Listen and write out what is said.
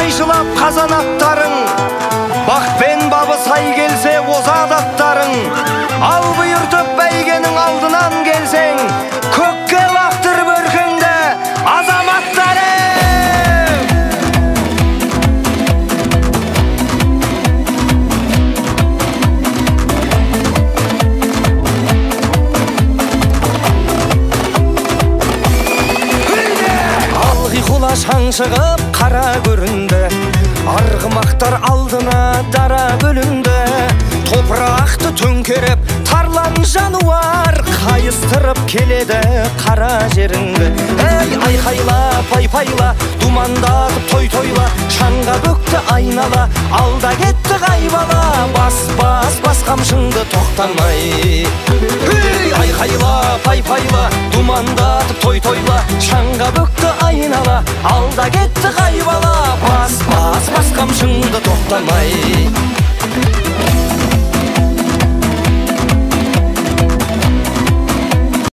қайшылап қазанаттарың, бақпен бабы сай келсе озат аттарың. Ал бұйыртып бәйгенің алдынан келсең, көкке лақтырып өркеңді азаматтарың. Шаң шығып қара көрінді, арғымақтар алдына дара бөлінді. Топырақты төңкеріп тарлан жануар, қайыстырып келеді қара жеріңді. Әй айқайла пайпайла, думандатып той-тойла, шаңға бөкті айнала, алда кетті қайбала. Бас қамшыңды тоқтамай. Айқайла пайпайла, думандатып той-тойла, шаңға бөкті айнала, алда кетті қайбала. Бас қамшыңды тоқтамай.